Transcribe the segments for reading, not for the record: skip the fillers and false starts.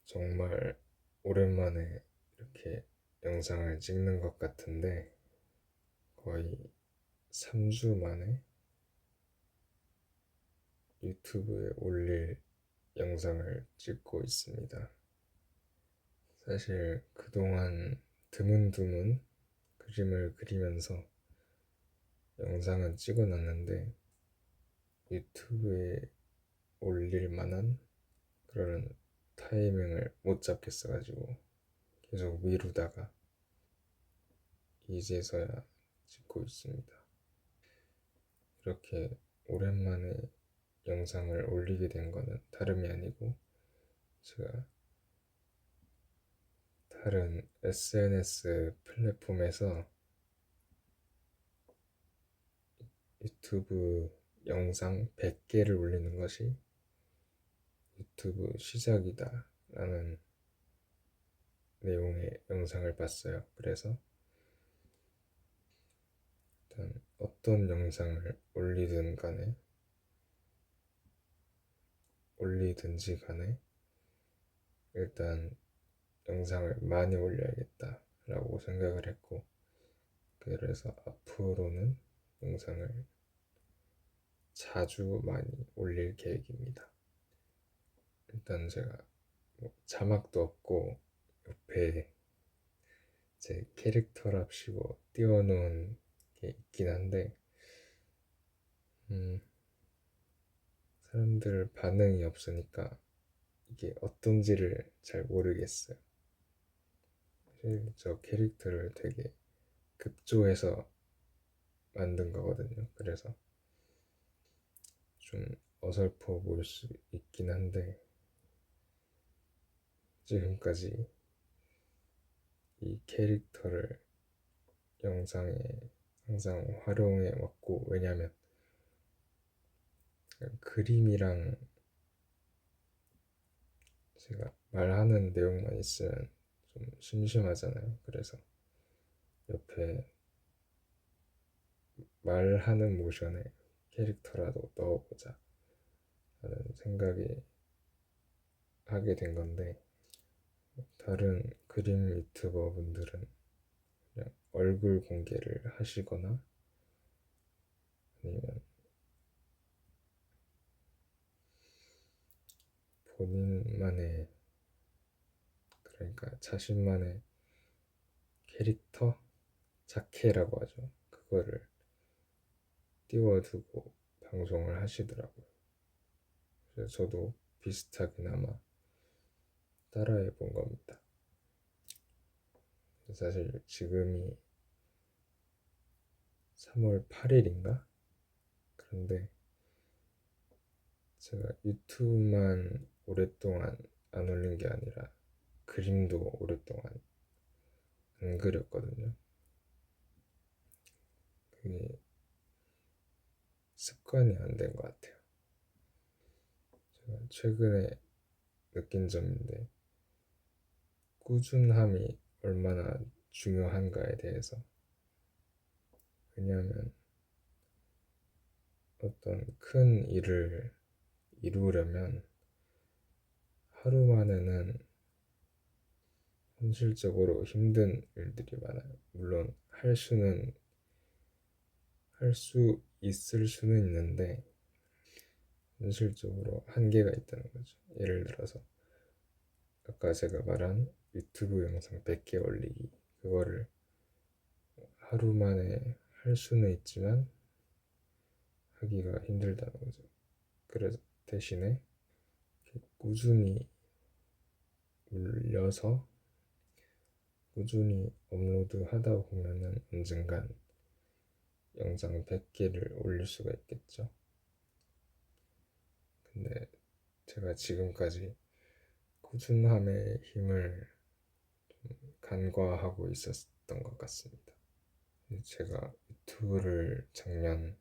정말 오랜만에 이렇게 영상을 찍는 것 같은데 거의 3주 만에 유튜브에 올릴 영상을 찍고 있습니다. 사실 그동안 드문드문 그림을 그리면서 영상은 찍어놨는데 유튜브에 올릴 만한 그런 타이밍을 못 잡겠어가지고 계속 미루다가 이제서야 찍고 있습니다. 이렇게 오랜만에 영상을 올리게 된 거는 다름이 아니고 제가 다른 SNS 플랫폼에서 유튜브 영상 100개를 올리는 것이 유튜브 시작이다 라는 내용의 영상을 봤어요. 그래서 일단 어떤 영상을 올리든지 간에 일단 영상을 많이 올려야겠다 라고 생각을 했고, 그래서 앞으로는 영상을 자주 많이 올릴 계획입니다. 일단 제가 자막도 없고 옆에 제 캐릭터랍시고 띄워놓은 게 있긴 한데 사람들 반응이 없으니까 이게 어떤지를 잘 모르겠어요. 사실 저 캐릭터를 되게 급조해서 만든 거거든요. 그래서 좀 어설퍼 보일 수 있긴 한데 지금까지 이 캐릭터를 영상에 항상 활용해 왔고, 왜냐면 그림이랑 제가 말하는 내용만 있으면 좀 심심하잖아요. 그래서 옆에 말하는 모션에 캐릭터라도 넣어보자 하는 생각이 하게 된 건데, 다른 그림 유튜버 분들은 그냥 얼굴 공개를 하시거나 아니면 본인만의, 그러니까 자신만의 캐릭터 자켓이라고 하죠. 그거를 띄워두고 방송을 하시더라고요. 그래서 저도 비슷하게나마 따라해 본 겁니다. 사실 지금이 3월 8일인가? 그런데 제가 유튜브만 오랫동안 안 올린 게 아니라 그림도 오랫동안 안 그렸거든요. 그게 습관이 안 된 것 같아요. 제가 최근에 느낀 점인데, 꾸준함이 얼마나 중요한가에 대해서. 왜냐하면 어떤 큰 일을 이루려면 하루 만에는 현실적으로 힘든 일들이 많아요. 물론 할 수 있을 수는 있는데 현실적으로 한계가 있다는 거죠. 예를 들어서 아까 제가 말한 유튜브 영상 100개 올리기, 그거를 하루 만에 할 수는 있지만 하기가 힘들다는 거죠. 그래서 대신에 꾸준히 올려서 꾸준히 업로드 하다 보면은 언젠간 영상 100개를 올릴 수가 있겠죠. 근데 제가 지금까지 꾸준함의 힘을 간과하고 있었던 것 같습니다. 제가 유튜브를 작년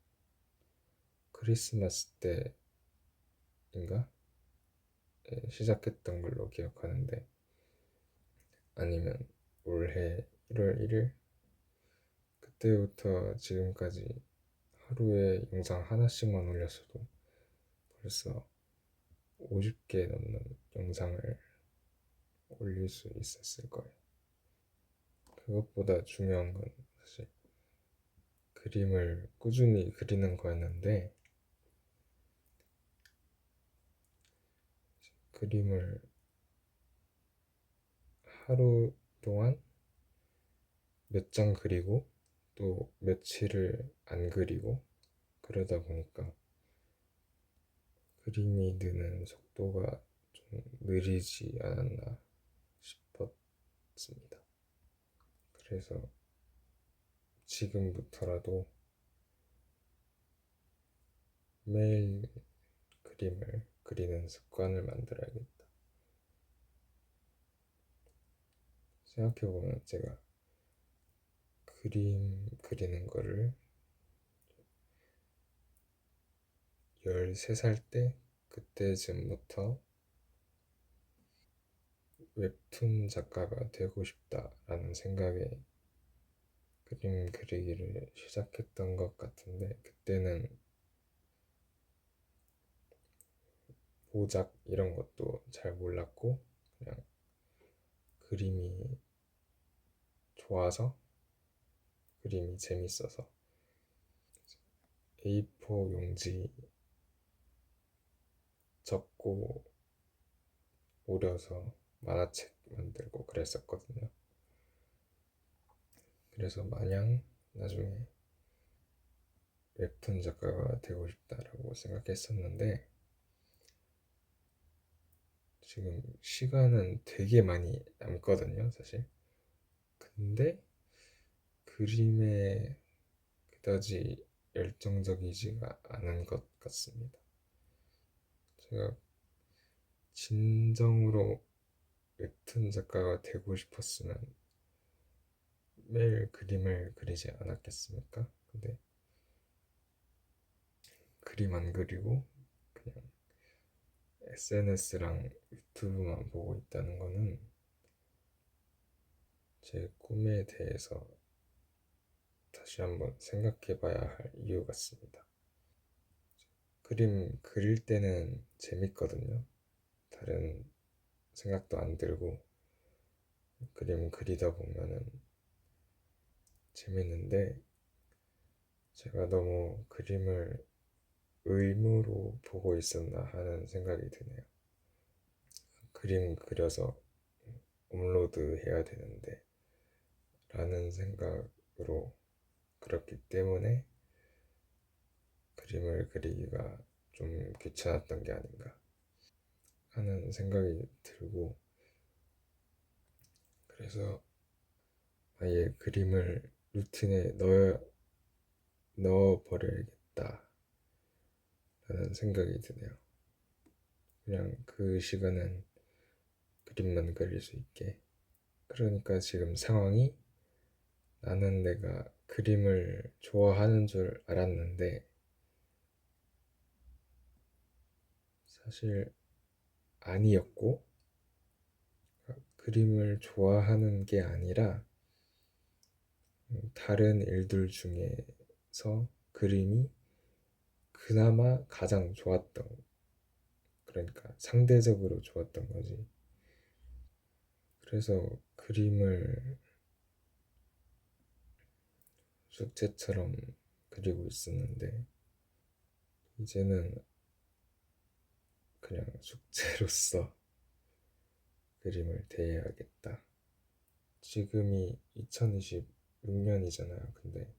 크리스마스 때인가 시작했던 걸로 기억하는데, 아니면 올해 1월 1일 그때부터 지금까지 하루에 영상 하나씩만 올렸어도 벌써 50개 넘는 영상을 올릴 수 있었을 거예요. 그것보다 중요한 건 사실 그림을 꾸준히 그리는 거였는데, 그림을 하루 동안 몇 장 그리고 또 며칠을 안 그리고 그러다 보니까 그림이 느는 속도가 좀 느리지 않았나 싶었습니다. 그래서 지금부터라도 매일 그림을 그리는 습관을 만들어야겠다. 생각해보면 제가 그림 그리는 거를 13살 때 그때쯤부터 웹툰 작가가 되고 싶다라는 생각에 그림 그리기를 시작했던 것 같은데, 그때는 모작 이런 것도 잘 몰랐고 그냥 그림이 좋아서, 그림이 재밌어서 A4 용지 접고 오려서 만화책 만들고 그랬었거든요. 그래서 마냥 나중에 웹툰 작가가 되고 싶다라고 생각했었는데, 지금 시간은 되게 많이 남거든요, 사실. 근데 그림에 그다지 열정적이지가 않은 것 같습니다. 제가 진정으로 웹툰 작가가 되고 싶었으면 매일 그림을 그리지 않았겠습니까? 근데 그림 안 그리고 그냥 SNS랑 유튜브만 보고 있다는 거는 제 꿈에 대해서 다시 한번 생각해 봐야 할 이유 같습니다. 그림 그릴 때는 재밌거든요. 다른 생각도 안 들고 그림 그리다 보면은 재밌는데, 제가 너무 그림을 의무로 보고 있었나 하는 생각이 드네요. 그림 그려서 업로드 해야 되는데 라는 생각으로 그렇기 때문에 그림을 그리기가 좀 귀찮았던 게 아닌가 하는 생각이 들고, 그래서 아예 그림을 루틴에 넣어버려야겠다 라는 생각이 드네요. 그냥 그 시간은 그림만 그릴 수 있게. 그러니까 지금 상황이, 나는 내가 그림을 좋아하는 줄 알았는데 사실 아니었고, 그림을 좋아하는 게 아니라 다른 일들 중에서 그림이 그나마 가장 좋았던, 그러니까 상대적으로 좋았던 거지. 그래서 그림을 숙제처럼 그리고 있었는데 이제는 그냥 숙제로서 그림을 대해야겠다. 지금이 2026년이잖아요. 근데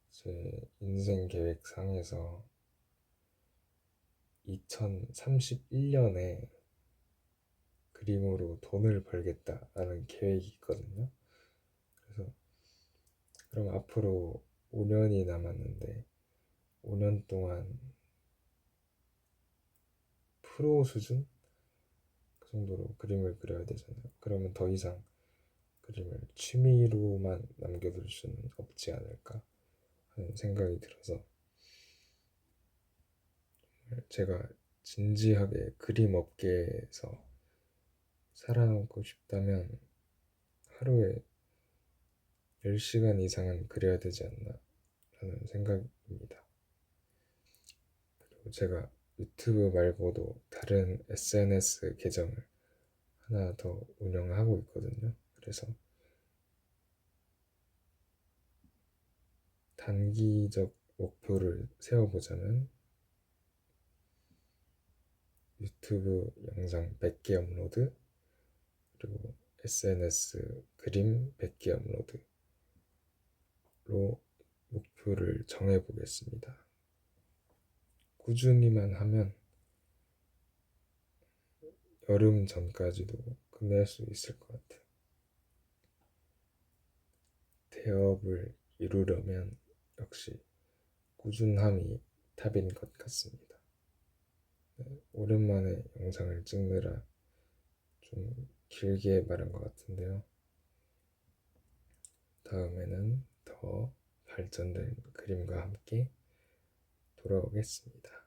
제 인생 계획상에서 2031년에 그림으로 돈을 벌겠다라는 계획이 있거든요. 그래서 그럼 앞으로 5년이 남았는데 5년 동안 프로 수준? 그 정도로 그림을 그려야 되잖아요. 그러면 더 이상 그림을 취미로만 남겨둘 수는 없지 않을까 하는 생각이 들어서, 제가 진지하게 그림 업계에서 살아남고 싶다면 하루에 10시간 이상은 그려야 되지 않나 라는 생각입니다. 그리고 제가 유튜브 말고도 다른 SNS 계정을 하나 더 운영하고 있거든요. 그래서 단기적 목표를 세워보자면 유튜브 영상 100개 업로드, 그리고 SNS 그림 100개 업로드로 목표를 정해보겠습니다. 꾸준히만 하면 여름 전까지도 끝낼 수 있을 것 같아요. 대업을 이루려면 역시 꾸준함이 답인 것 같습니다. 오랜만에 영상을 찍느라 좀 길게 말한 것 같은데요. 다음에는 더 발전된 그림과 함께 돌아오겠습니다.